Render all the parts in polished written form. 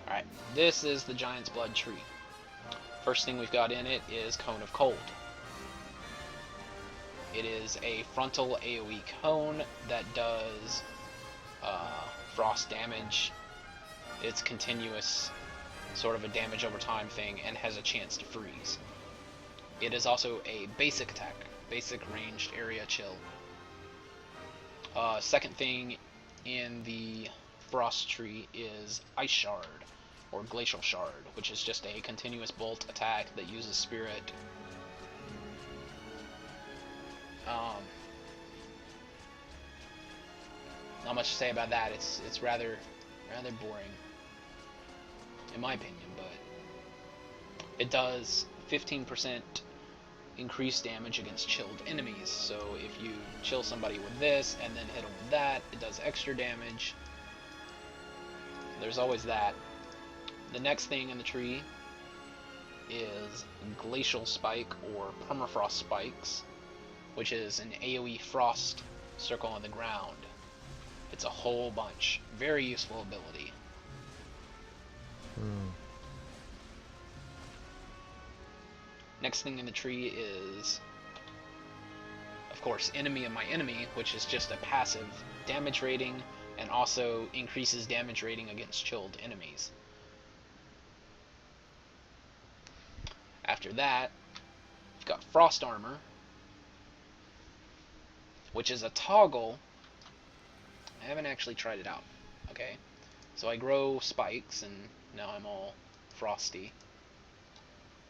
Alright, this is the Giant's Blood tree. First thing we've got in it is Cone of Cold. It is a frontal AoE cone that does frost damage. It's continuous, sort of a damage over time thing, and has a chance to freeze. It is also a basic attack, basic ranged area chill. Second thing in the Frost tree is Ice Shard, or Glacial Shard, which is just a continuous bolt attack that uses Spirit. Not much to say about that. It's rather boring, in my opinion, but it does 15% increased damage against chilled enemies. So if you chill somebody with this and then hit them with that, it does extra damage. There's always that. The next thing in the tree is Glacial Spike, or Permafrost Spikes, which is an AoE frost circle on the ground. It's a whole bunch. Very useful ability. Next thing in the tree is, of course, Enemy of My Enemy, which is just a passive damage rating and also increases damage rating against chilled enemies. After that, we've got Frost Armor, which is a toggle. I haven't actually tried it out. Okay, so I grow spikes and now I'm all frosty.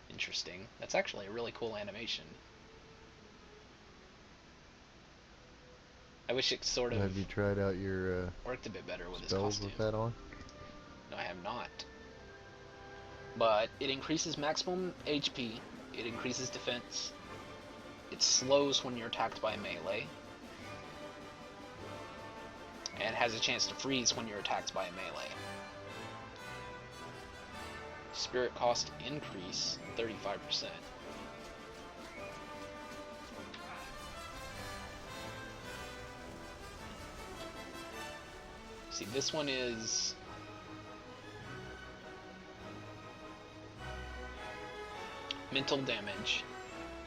Interesting. That's actually a really cool animation. I wish it sort of Have you tried out your worked a bit better with his spells costume. with that on? No, I have not. But it increases maximum HP, it increases defense, it slows when you're attacked by melee, and has a chance to freeze when you're attacked by a melee. Spirit cost increase 35%. See, this one is mental damage.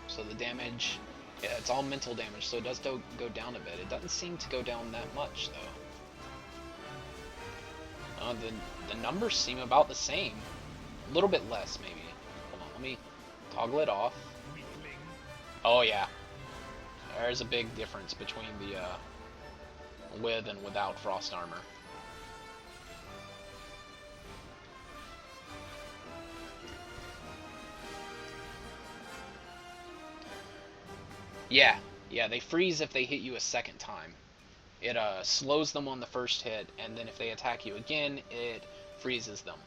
So the damage, yeah, it's all mental damage, so it does go down a bit. It doesn't seem to go down that much, though. The numbers seem about the same. A little bit less, maybe. Hold on, let me toggle it off. Oh, yeah. There's a big difference between the with and without Frost Armor. Yeah, they freeze if they hit you a second time. It slows them on the first hit, and then if they attack you again, it freezes them.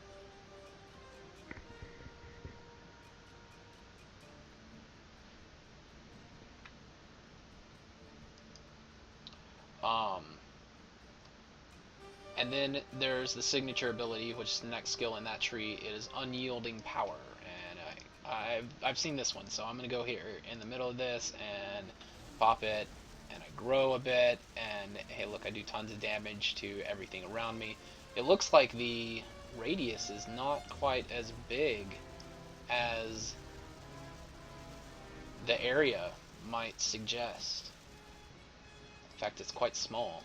And then there's the signature ability, which is the next skill in that tree. It is Unyielding Power, and I've seen this one, so I'm gonna go here in the middle of this and pop it, and I grow a bit, and hey, look, I do tons of damage to everything around me. It looks like the radius is not quite as big as the area might suggest. In fact, it's quite small.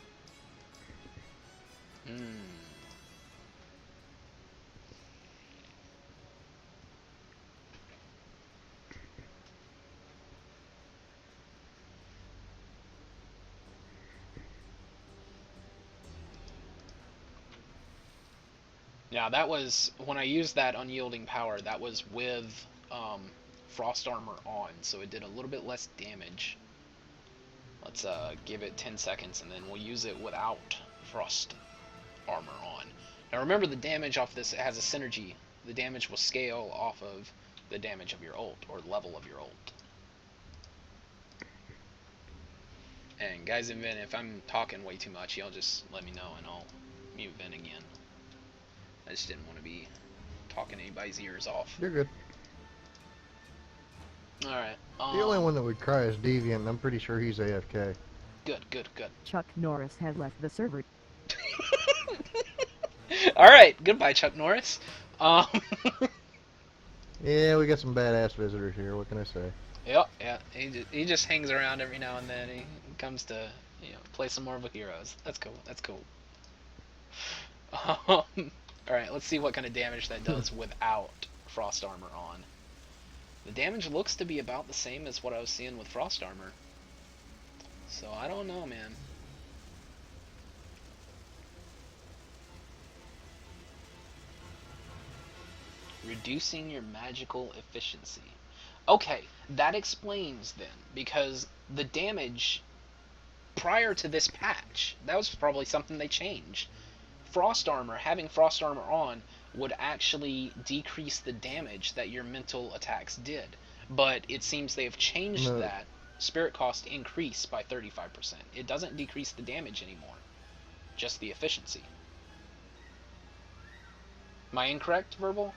Now that was, when I used that Unyielding Power, that was with Frost Armor on, so it did a little bit less damage. Let's give it 10 seconds and then we'll use it without Frost Armor on. Now remember, the damage off this, it has a synergy. The damage will scale off of the damage of your ult, or level of your ult. And guys in Vin, if I'm talking way too much, y'all just let me know and I'll mute Vin again. I just didn't want to be talking anybody's ears off. You're good. Alright. The only one that would cry is Deviant. I'm pretty sure he's AFK. Good. Chuck Norris has left the server. All right, goodbye, Chuck Norris. Um, Yeah, we got some badass visitors here. What can I say? yep, yeah. He just hangs around every now and then. He comes to play some more of the heroes. That's cool. That's cool. All right, let's see what kind of damage that does without frost armor on. The damage looks to be about the same as what I was seeing with frost armor. So I don't know, man. Reducing your magical efficiency. Okay, that explains then, because the damage prior to this patch, that was probably something they changed. Frost armor, having frost armor on, would actually decrease the damage that your mental attacks did. But it seems they have changed No, that. Spirit cost increased by 35%. It doesn't decrease the damage anymore, just the efficiency. Am I incorrect, Verbal?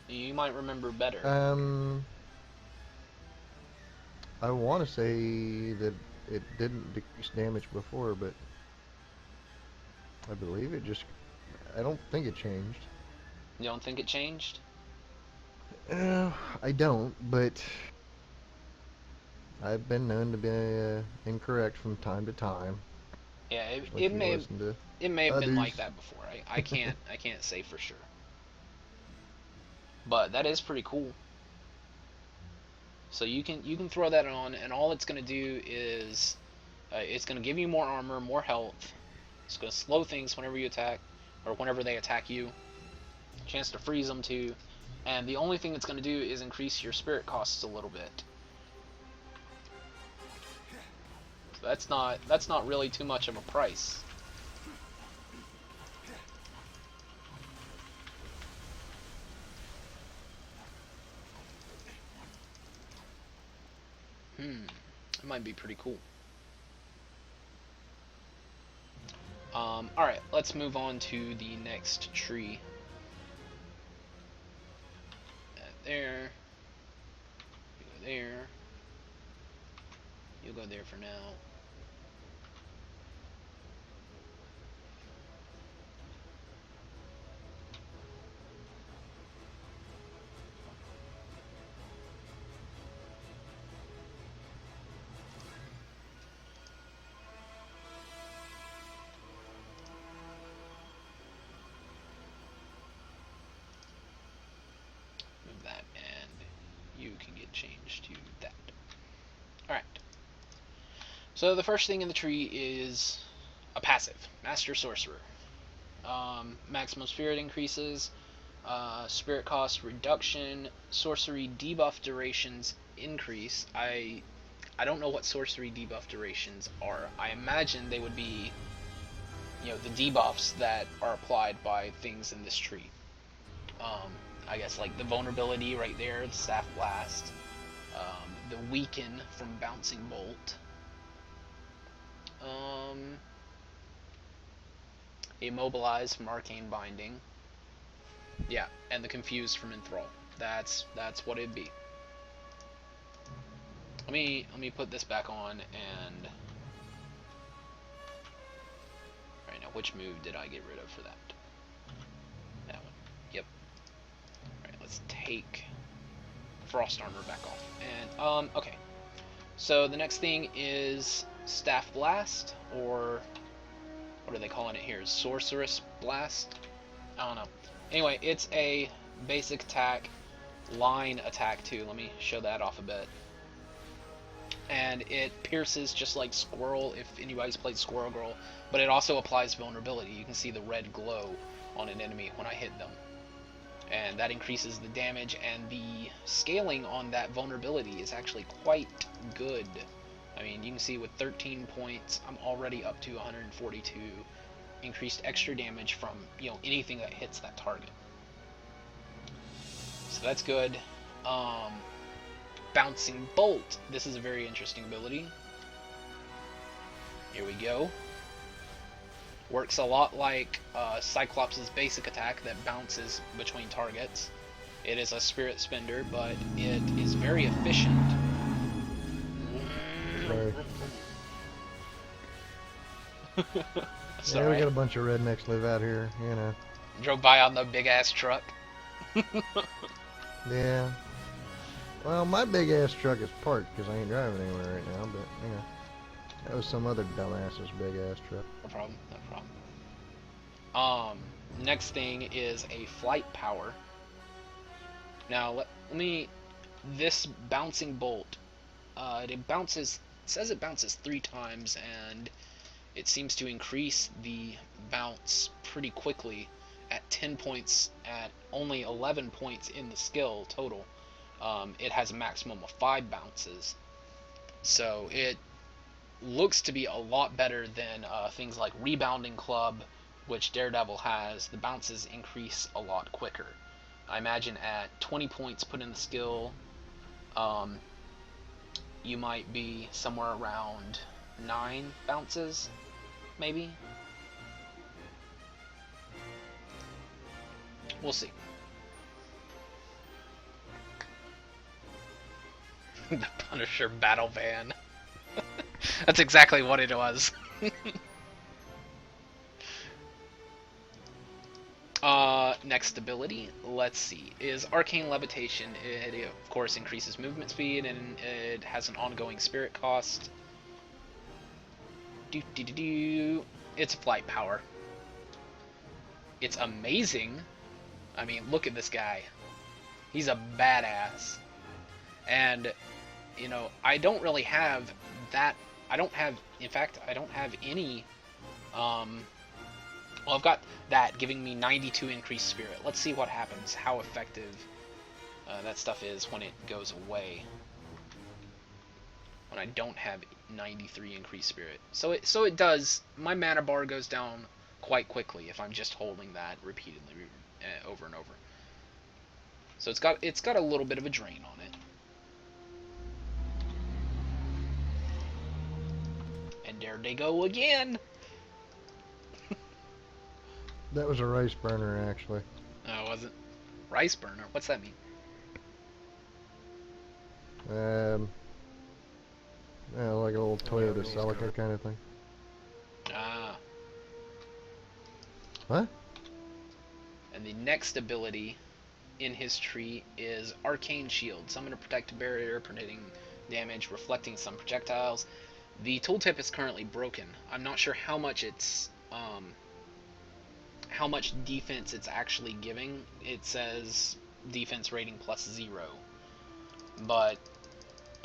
You might remember better. um, I want to say that it didn't decrease damage before, but I believe it just. I don't think it changed. You don't think it changed? Uh, I don't, but I've been known to be incorrect from time to time. Yeah, Especially if you listen to it may have been like others. that before. I can't say for sure. But that is pretty cool. So you can throw that on, and all it's gonna do is it's gonna give you more armor, more health. It's gonna slow things whenever you attack, or whenever they attack you. Chance to freeze them too. And the only thing it's gonna do is increase your spirit costs a little bit. So that's not really too much of a price. It might be pretty cool. Alright, let's move on to the next tree. There. You go there. You'll go there for now. Move that, and you can get changed to that. Alright. So the first thing in the tree is a passive, Master Sorcerer. Maximum spirit increases, spirit cost reduction, sorcery debuff durations increase. I don't know what sorcery debuff durations are. I imagine they would be, the debuffs that are applied by things in this tree. I guess like the vulnerability right there, the staff blast, the weaken from bouncing bolt, immobilize from arcane binding, yeah, and the confused from enthrall. That's what it'd be. Let me put this back on and right now, which move did I get rid of for that? That one. Yep. Alright, let's take frost armor back off. And okay. So the next thing is staff blast, or what are they calling it here? Sorceress blast? I don't know. Anyway, it's a basic attack, line attack too. Let me show that off a bit. And it pierces just like Squirrel, if anybody's played Squirrel Girl, but it also applies vulnerability. You can see the red glow on an enemy when I hit them. And that increases the damage, and the scaling on that vulnerability is actually quite good. I mean, you can see with 13 points, I'm already up to 142 increased extra damage from, anything that hits that target. So that's good. Bouncing Bolt. This is a very interesting ability. Here we go. Works a lot like Cyclops' basic attack that bounces between targets. It is a spirit spender, but it is very efficient. Sorry. That's Yeah, we got alright. a bunch of rednecks live out here, you know. Drove by on the big ass truck. Yeah. Well, my big ass truck is parked because I ain't driving anywhere right now, but, you know. That was some other dumbass's big ass truck. No problem, no problem. Next thing is a flight power. Now, let me. This bouncing bolt, it bounces. It says it bounces 3 times, and it seems to increase the bounce pretty quickly at 10 points, at only 11 points in the skill total. It has a maximum of 5 bounces. So it looks to be a lot better than things like Rebounding Club, which Daredevil has. The bounces increase a lot quicker. I imagine at 20 points put in the skill, um, you might be somewhere around 9 bounces, maybe? We'll see. The Punisher Battle Van. That's exactly what it was. Next ability, let's see, is Arcane Levitation. It, of course, increases movement speed, and it has an ongoing spirit cost. It's a flight power. It's amazing. I mean, look at this guy. He's a badass. And, you know, I don't really have that. I don't have, in fact, I don't have any. Well, I've got that giving me 92 increased spirit. Let's see what happens, how effective that stuff is when it goes away. When I don't have 93 increased spirit. So it does, my mana bar goes down quite quickly if I'm just holding that repeatedly over and over. So it's got a little bit of a drain on it. And there they go again. That was a rice burner, actually. No, it wasn't. Rice burner? What's that mean? Yeah, like a little Toyota Celica kind of thing. Ah. What? And the next ability in his tree is Arcane Shield. Summon a protective barrier, preventing damage, reflecting some projectiles. The tooltip is currently broken. I'm not sure how much how much defense it's actually giving. It says defense rating +0, but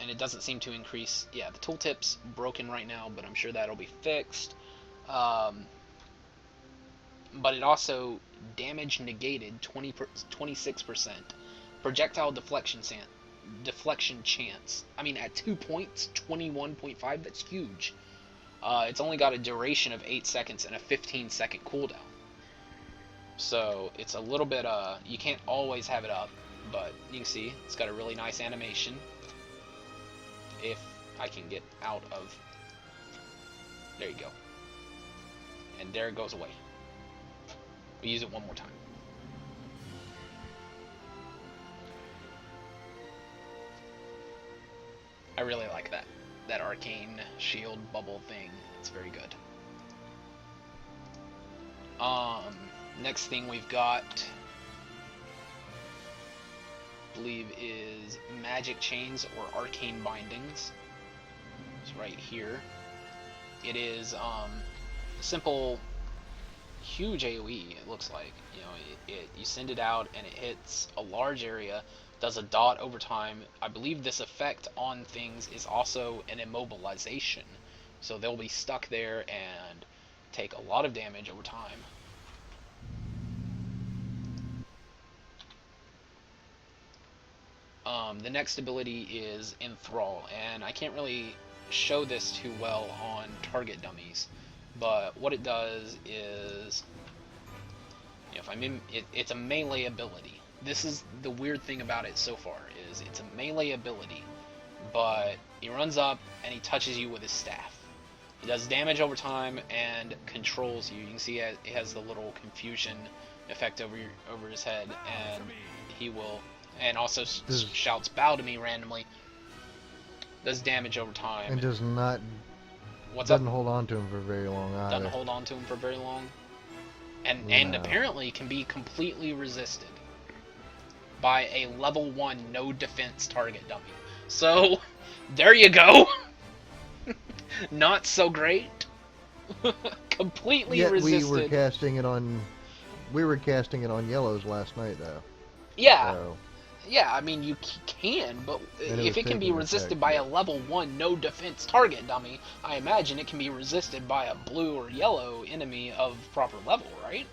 and it doesn't seem to increase. Yeah, the tooltip's broken right now, but I'm sure that'll be fixed. But it also damage negated 26%, projectile deflection chance. I mean, at 2 points, 21.5. That's huge. It's only got a duration of 8 seconds and a 15-second cooldown. So it's a little bit, you can't always have it up, but you can see it's got a really nice animation. If I can get out of, there you go. And there it goes away. We use it one more time. I really like that Arcane Shield bubble thing. It's very good. Next thing we've got, I believe, is Magic Chains or Arcane Bindings. It's right here. It is simple, huge AoE. It looks like, you know, you send it out and it hits a large area, does a dot over time. I believe this effect on things is also an immobilization, so they'll be stuck there and take a lot of damage over time. The next ability is Enthrall, and I can't really show this too well on target dummies, but what it does is, you know, if I'm in, it's a melee ability. This is the weird thing about it so far, is it's a melee ability, but he runs up and he touches you with his staff. He does damage over time and controls you. You can see it has the little confusion effect over his head, and he will, and also shouts "bow to me" randomly. Does damage over time. It does not. What's up? Doesn't hold on to him for very long Doesn't either. hold on to him for very long. And No. apparently can be completely resisted by a level 1 no defense target dummy. So, there you go. Not so great. Completely Yet resisted. we were casting it on yellows last night though. Yeah, So, yeah, I mean, you can, but and it if was it can be taking resisted effect, by but a level 1 no defense target dummy, I imagine it can be resisted by a blue or yellow enemy of proper level, right?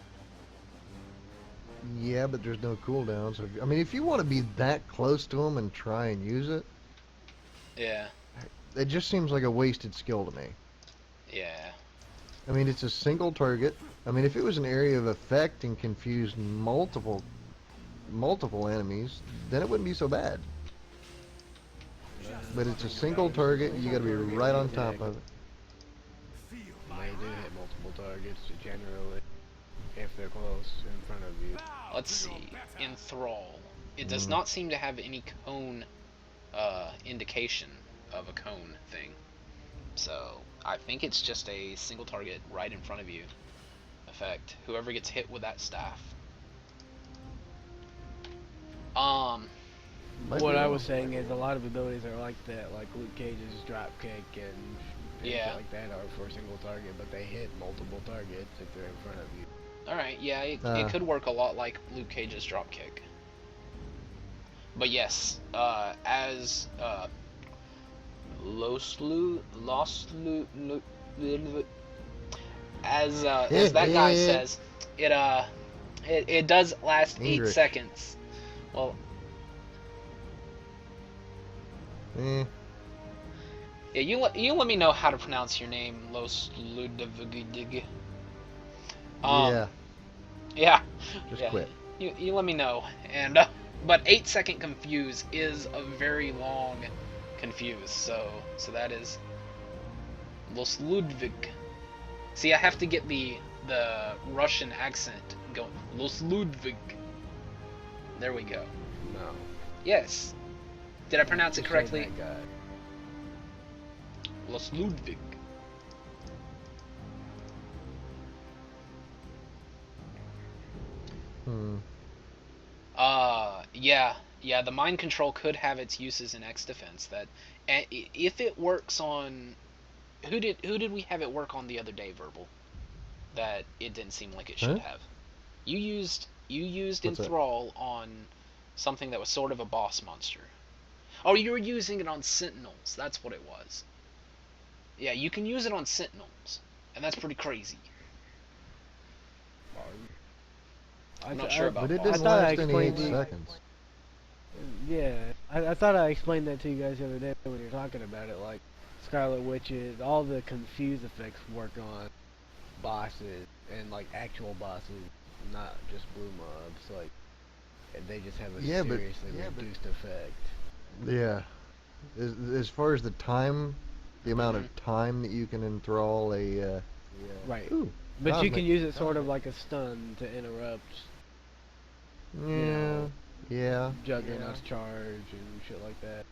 yeah, but there's no cooldown. So I mean, if you want to be that close to him and try and use it, Yeah, it just seems like a wasted skill to me. yeah. I mean, it's a single target. I mean, if it was an area of effect and confused multiple enemies, then it wouldn't be so bad. But it's a single target. You got to be right on top of it. They do hit multiple targets generally if they're close in front of you. Let's see. Enthrall. It does Mm. not seem to have any cone indication of a cone thing. So, I think it's just a single target right in front of you effect. Whoever gets hit with that staff. Might be What I wrong. was saying is a lot of abilities are like that, like Luke Cage's drop kick and Yeah. shit like that are for a single target, but they hit multiple targets if they're in front of you. Alright, yeah, it could work a lot like Luke Cage's dropkick. But yes, as as that guy says, it does last 8 English. seconds. Well, Eh. yeah, you let me know how to pronounce your name, Los Ludovidig. Yeah. Yeah. Just Yeah. quit. You let me know. And but 8-second confuse is a very long confuse. So that is Los Ludwig. See, I have to get the Russian accent going. Los Ludwig. There we go. No. Yes. Did I pronounce it Just say correctly? that guy. Los Ludwig. Hmm. Yeah, the mind control could have its uses in X defense. That, if it works on, who did we have it work on the other day, Verbal? That it didn't seem like it should Huh? have. You used What's that? Enthrall on something that was sort of a boss monster. Oh, you were using it on Sentinels. That's what it was. Yeah, you can use it on Sentinels, and that's pretty crazy. I'm not sure about But it boss. I didn't thought I last any explained 8 to seconds. Yeah, I thought I explained that to you guys the other day when you were talking about it. Like Scarlet Witches, all the confuse effects work on bosses and like actual bosses, not just blue mobs. Like they just have a Yeah, but seriously reduced effect. yeah. As far as the amount Mhm. of time that you can enthrall a Right, ooh, but you cosmic. can use it sort of like a stun to interrupt, you Yeah. know, Yeah. Juggernaut's charge and shit like that.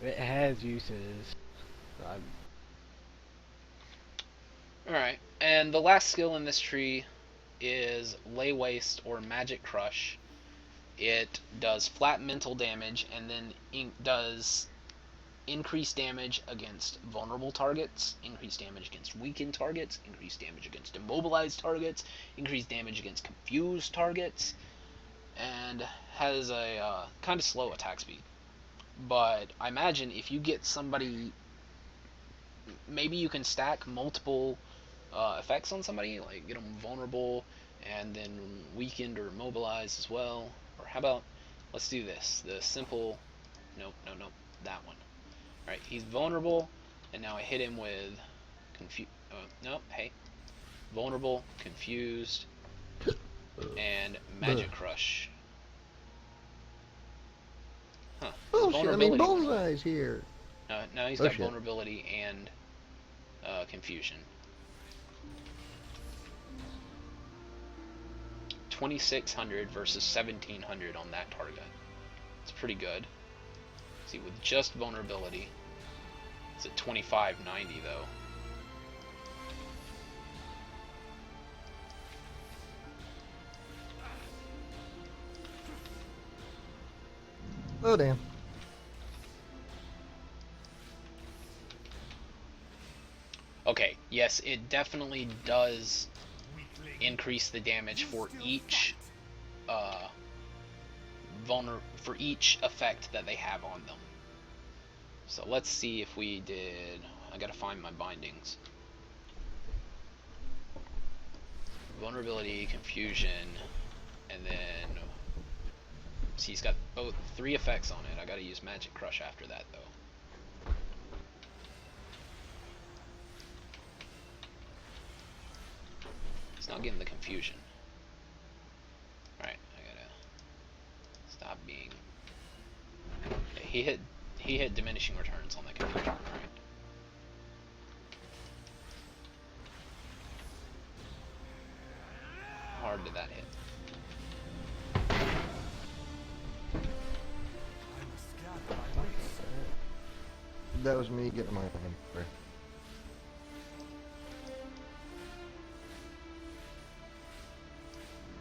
It has uses. I'm, Alright, and the last skill in this tree is Lay Waste or Magic Crush. It does flat mental damage and then does increased damage against vulnerable targets, increased damage against weakened targets, increased damage against immobilized targets, increased damage against confused targets, and has a kind of slow attack speed. But I imagine if you get somebody, maybe you can stack multiple effects on somebody, like get them vulnerable and then weakened or immobilized as well. Or how about, let's do this, the simple, nope, that one. Alright, he's vulnerable, and now I hit him with nope, hey, vulnerable, confused, and magic crush. Huh, his Bullshit. I mean, vulnerability went away. Bullseye's here. Now he's Oh got shit. vulnerability and confusion. 2600 versus 1700 on that target. It's pretty good. See, with just vulnerability. It's at 2590 though. Oh damn. Okay, yes, it definitely does increase the damage for each for each effect that they have on them. So let's see if we did. I gotta find my bindings. Vulnerability, confusion, and then see, he's got both 3 effects on it. I gotta use Magic Crush after that though. It's not getting the confusion. Alright, I gotta stop being. Yeah, he hit diminishing returns on that confusion, right? How hard did that hit? That was me getting my hand.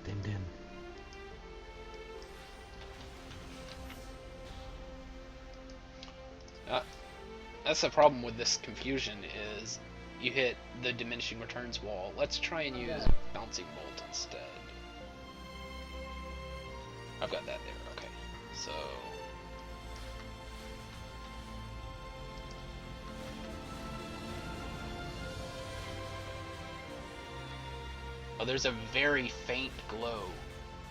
Din din. That's the problem with this confusion is you hit the diminishing returns wall. Let's try and use bouncing bolt instead. I've got that there. Okay, so oh, there's a very faint glow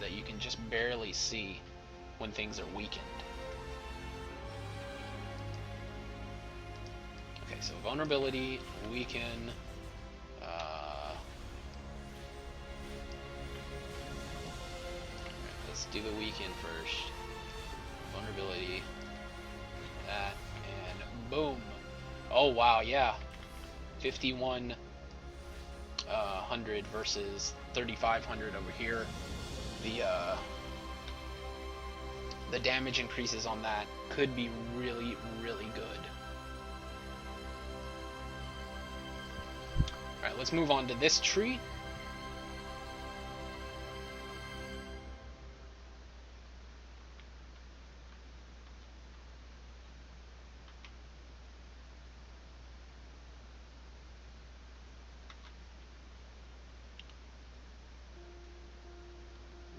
that you can just barely see when things are weakened. Okay, so vulnerability, weaken, let's do the weaken first. Vulnerability, that, and boom. Oh wow, yeah. 5100 versus 3500 over here. The damage increases on that could be really, really good. Alright, let's move on to this tree.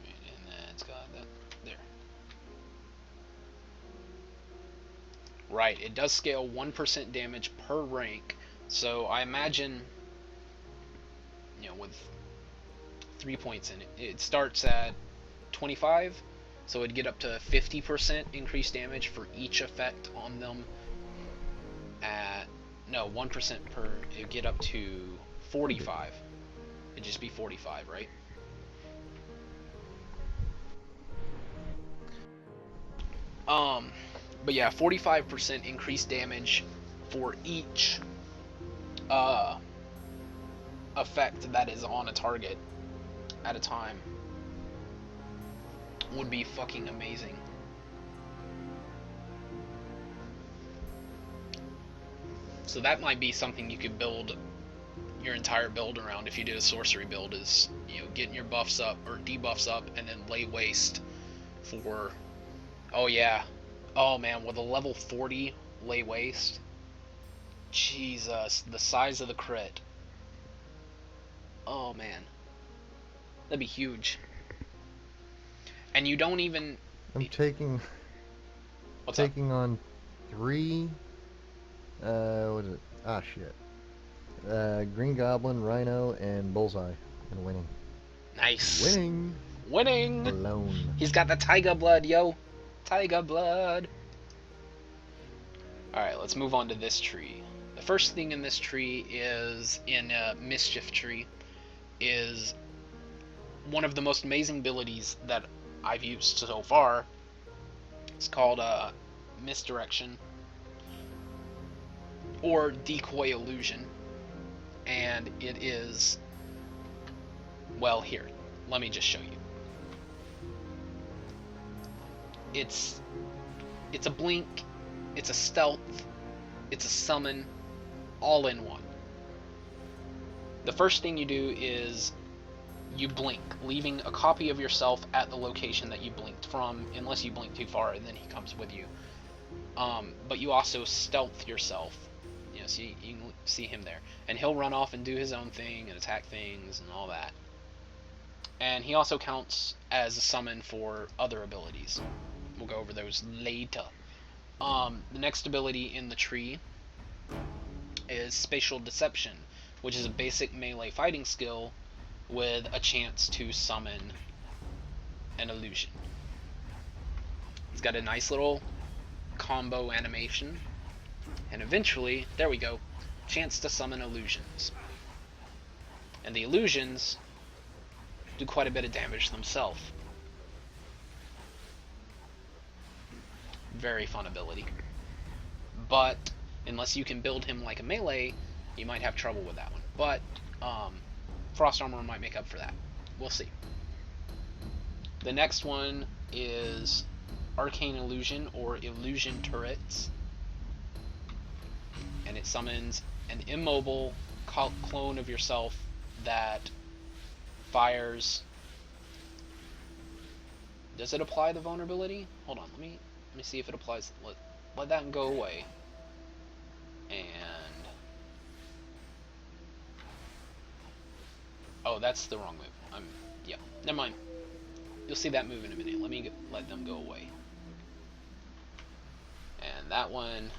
And then it's got that there. Right, it does scale 1% damage per rank. So I imagine, you know, with 3 points in it, it starts at 25, so it'd get up to 50% increased damage for each effect on them. At no 1% per, it'd get up to 45. It'd just be 45, right? But yeah, 45% increased damage for each effect that is on a target at a time would be fucking amazing. So that might be something you could build your entire build around if you did a sorcery build, is, you know, getting your buffs up or debuffs up and then lay waste for, oh yeah, oh man, with a level 40 lay waste, Jesus, the size of the crit, oh man, that'd be huge. And you don't even, I'm taking what's up? on 3 what is it? Ah shit. Green Goblin, Rhino, and Bullseye, and winning. Nice. Winning alone. He's got the tiger blood, yo. Tiger blood. Alright, let's move on to this tree. The first thing in this tree is, in a mischief tree, is one of the most amazing abilities that I've used so far. It's called misdirection, or decoy illusion. And it is, well, here, let me just show you. It's a blink, it's a stealth, It's a summon all in one. The first thing you do is you blink, leaving a copy of yourself at the location that you blinked from, unless you blink too far and then he comes with you. But you also stealth yourself, so you can see him there. And he'll run off and do his own thing and attack things and all that. And he also counts as a summon for other abilities. We'll go over those later. The next ability in the tree is Spatial Deception, which is a basic melee fighting skill with a chance to summon an illusion. It's got a nice little combo animation, and eventually, there we go, chance to summon illusions. And the illusions do quite a bit of damage themselves. Very fun ability. But unless you can build him like a melee, you might have trouble with that one. But Frost Armor might make up for that. We'll see. The next one is Arcane Illusion, or Illusion Turrets. And it summons an immobile clone of yourself that fires... Does it apply the vulnerability? Hold on, let me see if it applies. Let that go away. And... Oh, that's the wrong move. Yeah, never mind. You'll see that move in a minute. Let them go away. And that one...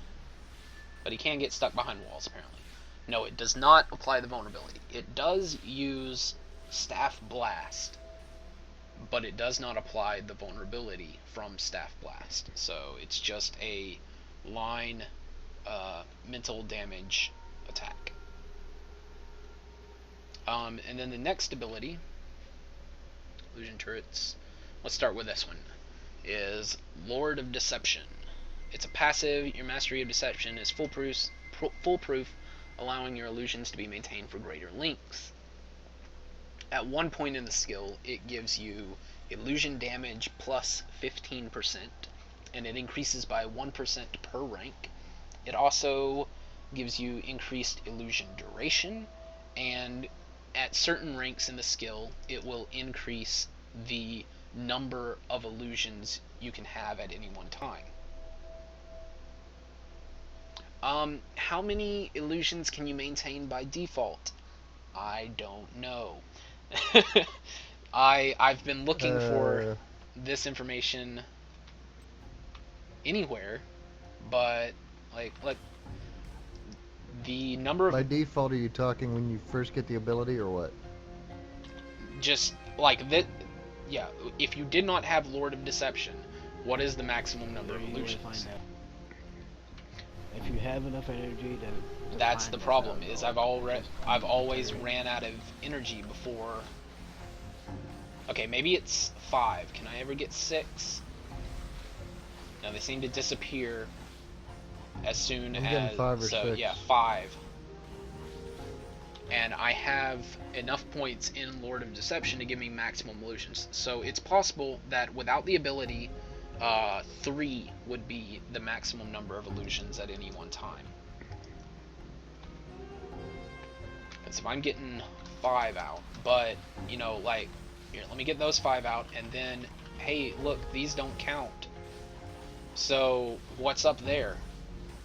But he can get stuck behind walls, apparently. No, it does not apply the vulnerability. It does use Staff Blast, but it does not apply the vulnerability from Staff Blast. So it's just a line mental damage attack. And then the next ability, Illusion Turrets, let's start with this one, is Lord of Deception. It's a passive. Your mastery of deception is foolproof, allowing your illusions to be maintained for greater lengths. At one point in the skill, it gives you illusion damage plus 15%, and it increases by 1% per rank. It also gives you increased illusion duration, and at certain ranks in the skill, it will increase the number of illusions you can have at any one time. How many illusions can you maintain by default? I don't know. I've been looking for this information anywhere, but like the number of... By default, are you talking when you first get the ability, or what? Just like that, yeah. If you did not have Lord of Deception, what is the maximum number of illusions? If you have enough energy to that's the problem. Is I've always ran out of energy before. Okay, maybe it's 5. Can I ever get 6? No, they seem to disappear as soon as... 5 or 6. Yeah, 5. And I have enough points in Lord of Deception to give me maximum illusions. So it's possible that without the ability, 3 would be the maximum number of illusions at any one time. Because if I'm getting 5 out, but, like, here, let me get those 5 out, and then, hey, look, these don't count. So, what's up there?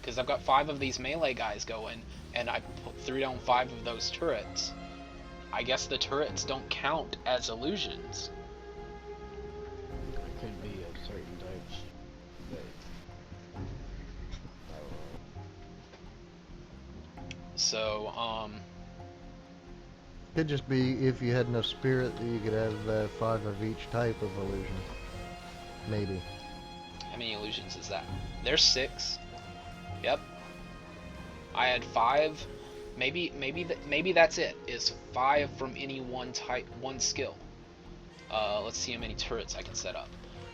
Because I've got 5 of these melee guys going, and I threw down 5 of those turrets. I guess the turrets don't count as illusions. It could be of certain types. So, Could just be if you had enough spirit that you could have 5 of each type of illusion. Maybe. How many illusions is that? There's 6. Yep. I had 5. Maybe that's it. Is 5 from any one skill. Let's see how many turrets I can set up.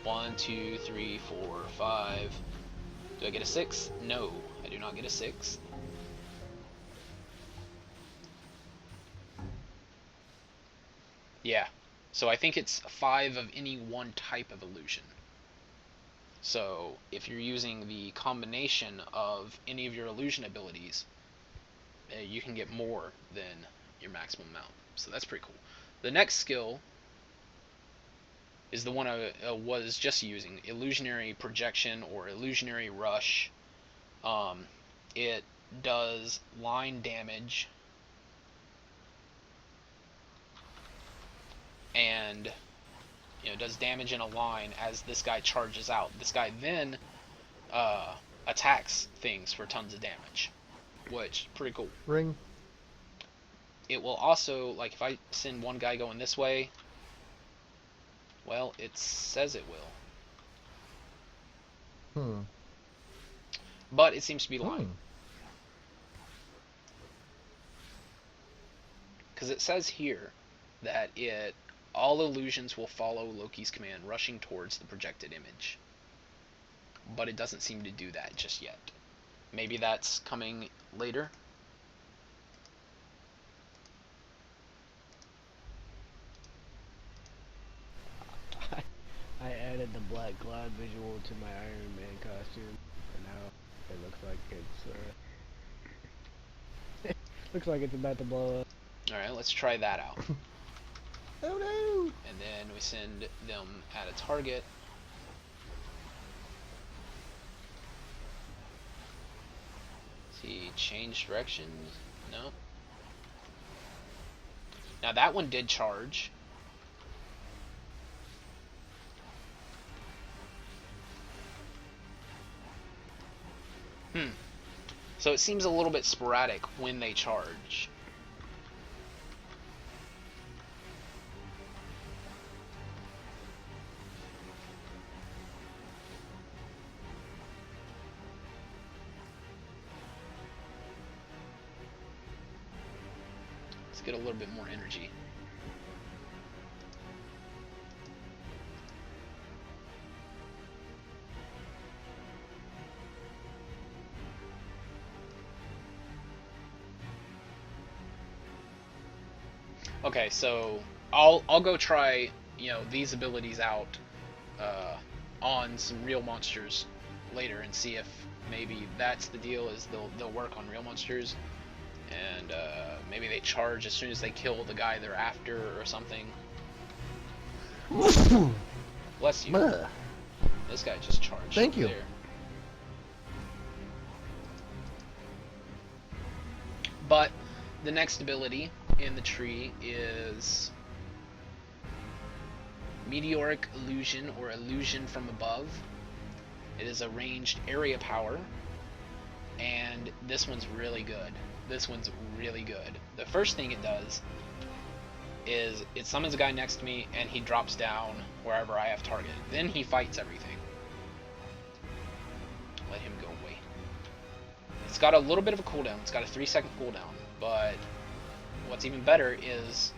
1, 2, 3, 4, 5. Do I get a 6? No, I do not get a 6. Yeah. So I think it's 5 of any one type of illusion. So if you're using the combination of any of your illusion abilities, you can get more than your maximum amount. So that's pretty cool. The next skill is the one I was just using, Illusionary Projection or Illusionary Rush. It does line damage, and does damage in a line as this guy charges out. This guy then attacks things for tons of damage, which pretty cool. Ring. It will also, like, if I send one guy going this way, well, it says it will. But it seems to be lying. Because it says here that all illusions will follow Loki's command, rushing towards the projected image. But it doesn't seem to do that just yet. Maybe that's coming later. I added the black cloud visual to my Iron Man costume, and now it looks like it's looks like it's about to blow up. All right, let's try that out. Oh no! And then we send them at a target. See, change directions. No. Now that one did charge. So it seems a little bit sporadic when they charge. Let's get a little bit more energy. Okay, so I'll go try these abilities out on some real monsters later and see if maybe that's the deal, is they'll work on real monsters, and maybe they charge as soon as they kill the guy they're after or something. Bless you. This guy just charged. Thank you. There. But the next ability in the tree is Meteoric Illusion, or Illusion from Above. It is a ranged area power, and this one's really good. This one's really good. The first thing it does is it summons a guy next to me, and he drops down wherever I have targeted. Then he fights everything. Let him go away. It's got a little bit of a cooldown. It's got a 3-second cooldown, but what's even better is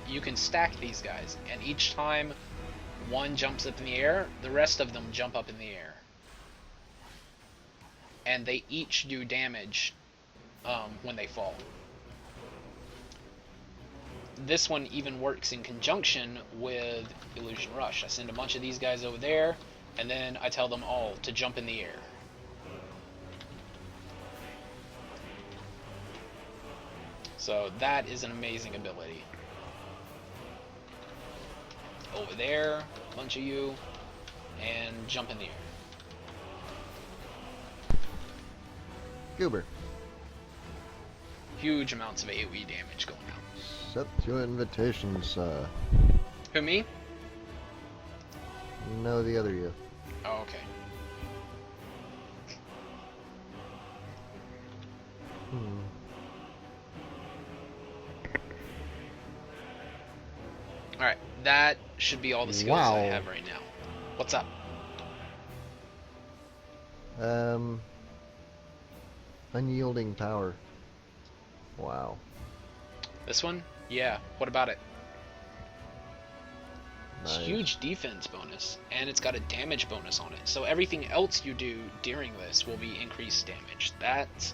you can stack these guys, and each time one jumps up in the air, the rest of them jump up in the air. And they each do damage when they fall. This one even works in conjunction with Illusion Rush. I send a bunch of these guys over there, and then I tell them all to jump in the air. So that is an amazing ability. Over there, a bunch of you, and jump in the air. Goober. Huge amounts of AoE damage going out. Set your invitations, Who, me? No, the other you. Oh, okay. Alright, that should be all the skills I have right now. What's up? Unyielding power. Wow. This one? Yeah, what about it? It's Nice. huge defense bonus, and it's got a damage bonus on it. So everything else you do during this will be increased damage. That's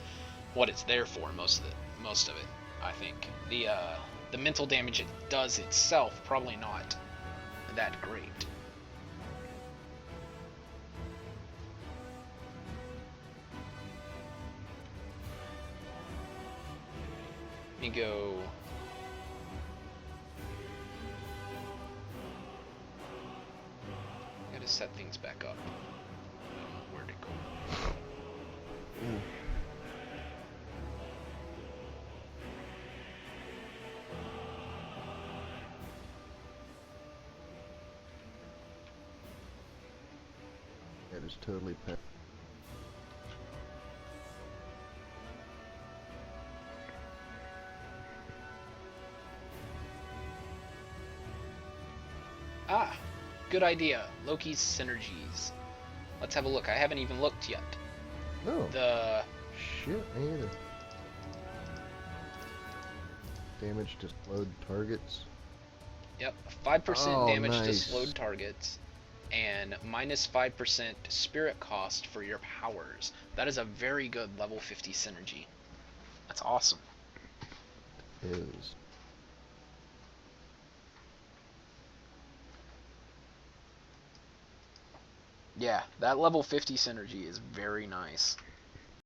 what it's there for, most of it, I think. The mental damage it does itself, probably not that great. me go. I gotta set things back up. Where'd it go? Ooh. That is totally pet. Ah, good idea. Loki's synergies. Let's have a look. I haven't even looked yet. No. The Shit, me either. Damage to slowed targets. Yep, 5% Oh, damage to nice. slowed targets, and minus 5% spirit cost for your powers. That is a very good level 50 synergy. That's awesome. Is. Yeah, that level 50 synergy is very nice.